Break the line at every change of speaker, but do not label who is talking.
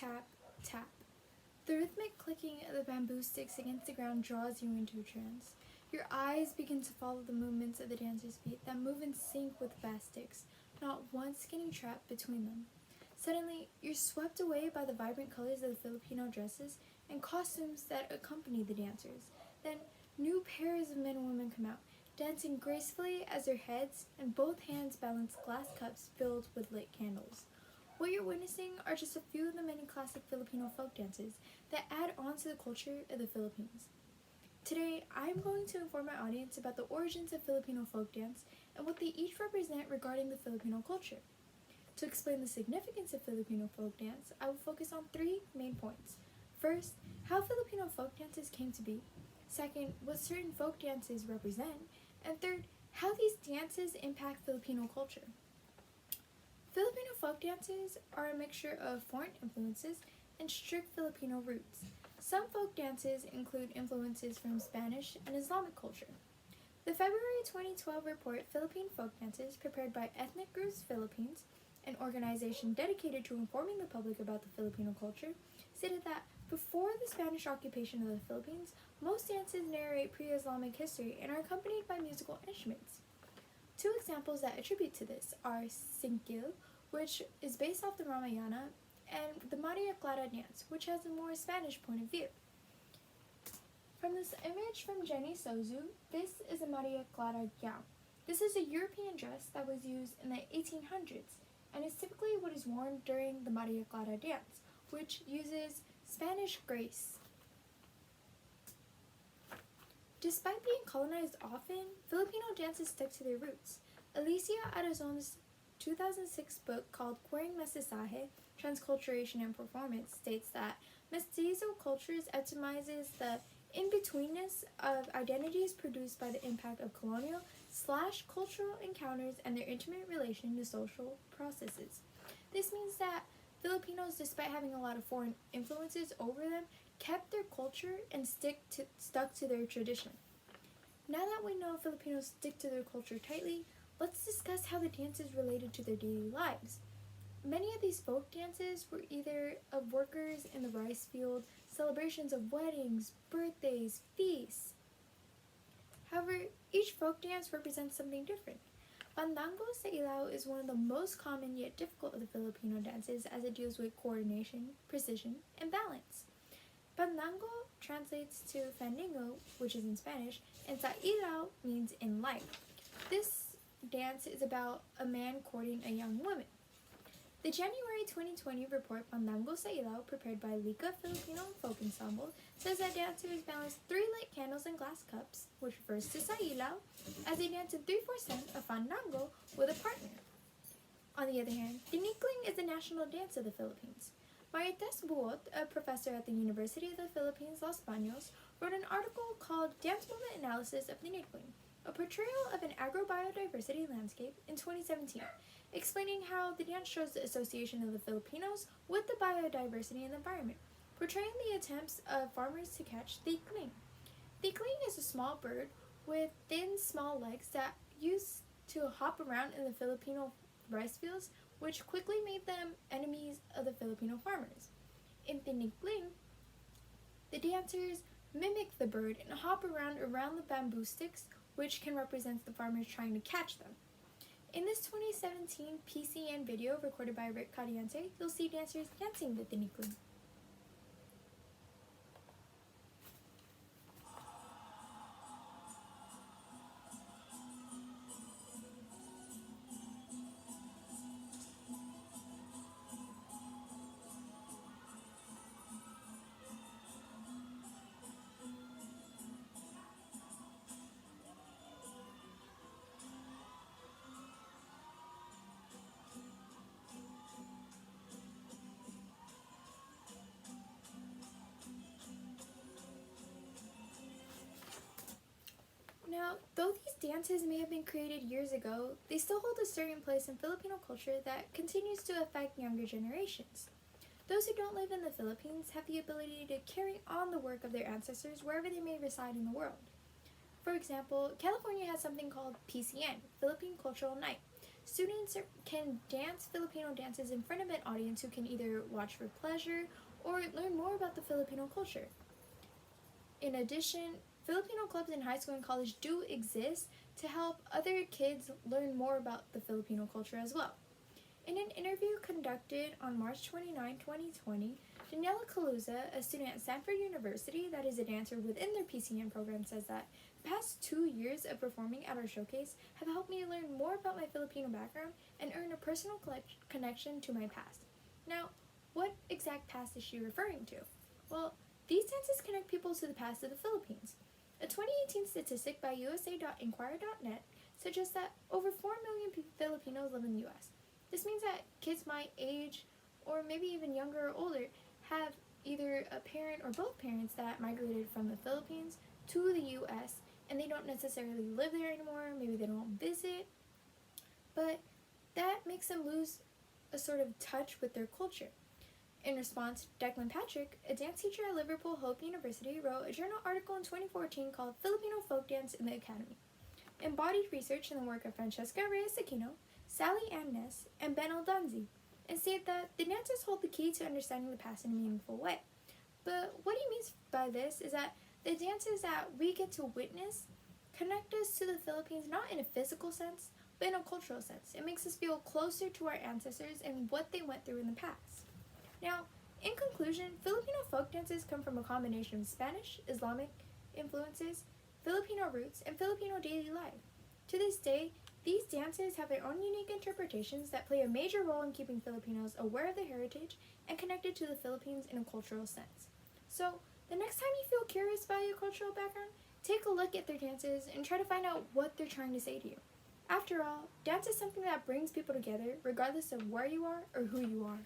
tap, tap. The rhythmic clicking of the bamboo sticks against the ground draws you into a trance. Your eyes begin to follow the movements of the dancers' feet that move in sync with the bass sticks, not once getting trapped between them. Suddenly, you're swept away by the vibrant colors of the Filipino dresses and costumes that accompany the dancers. Then, new pairs of men and women come out, dancing gracefully as their heads and both hands balance glass cups filled with lit candles. What you're witnessing are just a few of the many classic Filipino folk dances that add on to the culture of the Philippines. Today, I'm going to inform my audience about the origins of Filipino folk dance and what they each represent regarding the Filipino culture. To explain the significance of Filipino folk dance, I will focus on three main points. First, how Filipino folk dances came to be. Second, what certain folk dances represent. And third, how these dances impact Filipino culture. Filipino folk dances are a mixture of foreign influences and strict Filipino roots. Some folk dances include influences from Spanish and Islamic culture. The February 2012 report Philippine Folk Dances, prepared by Ethnic Groups Philippines, an organization dedicated to informing the public about the Filipino culture, stated that before the Spanish occupation of the Philippines, most dances narrate pre-Islamic history and are accompanied by musical instruments. Two examples that attribute to this are Singkil, which is based off the Ramayana, and the Maria Clara dance, which has a more Spanish point of view. From this image from Jenny Sozu, this is a Maria Clara gown. This is a European dress that was used in the 1800s and is typically what is worn during the Maria Clara dance, which uses Spanish grace. Despite being colonized often, Filipino dances stick to their roots. Alicia Arazon's 2006 book called Queering Mestizaje, Transculturation and Performance states that mestizo cultures epitomizes the in-betweenness of identities produced by the impact of colonial/cultural encounters and their intimate relation to social processes. This means that Filipinos, despite having a lot of foreign influences over them, kept their culture and stuck to their tradition. Now that we know Filipinos stick to their culture tightly, let's discuss how the dances related to their daily lives. Many of these folk dances were either of workers in the rice field, celebrations of weddings, birthdays, feasts. However, each folk dance represents something different. Fandango sa Ilaw is one of the most common yet difficult of the Filipino dances as it deals with coordination, precision, and balance. Fandango translates to Fandango, which is in Spanish, and sa Ilaw means in light. This dance is about a man courting a young woman. The January 2020 report Fandango sa Ilaw, prepared by Lika Filipino Folk Ensemble, says that dancers balance 3 lit candles in glass cups, which refers to sa ilaw, as they dance in 3/4 of Fandango with a partner. On the other hand, Tinikling is the national dance of the Philippines. Marites Buot, a professor at the University of the Philippines, Los Baños, wrote an article called Dance Movement Analysis of Tinikling, a portrayal of an agrobiodiversity landscape in 2017, explaining how the dance shows the association of the Filipinos with the biodiversity and the environment, portraying the attempts of farmers to catch tikling. Tikling is a small bird with thin, small legs that used to hop around in the Filipino rice fields, which quickly made them enemies of the Filipino farmers. In Tinikling, the dancers mimic the bird and hop around the bamboo sticks, which can represent the farmers trying to catch them. In this 2017 PCN video recorded by Rick Cadiente, you'll see dancers dancing the Tinikling. Now, though these dances may have been created years ago, they still hold a certain place in Filipino culture that continues to affect younger generations. Those who don't live in the Philippines have the ability to carry on the work of their ancestors wherever they may reside in the world. For example, California has something called PCN, Philippine Cultural Night. Students can dance Filipino dances in front of an audience who can either watch for pleasure or learn more about the Filipino culture. In addition, Filipino clubs in high school and college do exist to help other kids learn more about the Filipino culture as well. In an interview conducted on March 29, 2020, Daniela Caluza, a student at Stanford University that is a dancer within their PCN program, says that the past 2 years of performing at our showcase have helped me learn more about my Filipino background and earn a personal connection to my past. Now, what exact past is she referring to? Well, these dances connect people to the past of the Philippines. A 2018 statistic by USA.Inquirer.net suggests that over 4 million Filipinos live in the US. This means that kids my age, or maybe even younger or older, have either a parent or both parents that migrated from the Philippines to the US, and they don't necessarily live there anymore, maybe they don't visit, but that makes them lose a sort of touch with their culture. In response, Declan Patrick, a dance teacher at Liverpool Hope University, wrote a journal article in 2014 called Filipino Folk Dance in the Academy. Embodied research in the work of Francesca Reyes-Aquino, Sally Amnes, and Ben Aldanzi, and stated that the dances hold the key to understanding the past in a meaningful way. But what he means by this is that the dances that we get to witness connect us to the Philippines not in a physical sense, but in a cultural sense. It makes us feel closer to our ancestors and what they went through in the past. Now, in conclusion, Filipino folk dances come from a combination of Spanish, Islamic influences, Filipino roots, and Filipino daily life. To this day, these dances have their own unique interpretations that play a major role in keeping Filipinos aware of their heritage and connected to the Philippines in a cultural sense. So, the next time you feel curious about your cultural background, take a look at their dances and try to find out what they're trying to say to you. After all, dance is something that brings people together regardless of where you are or who you are.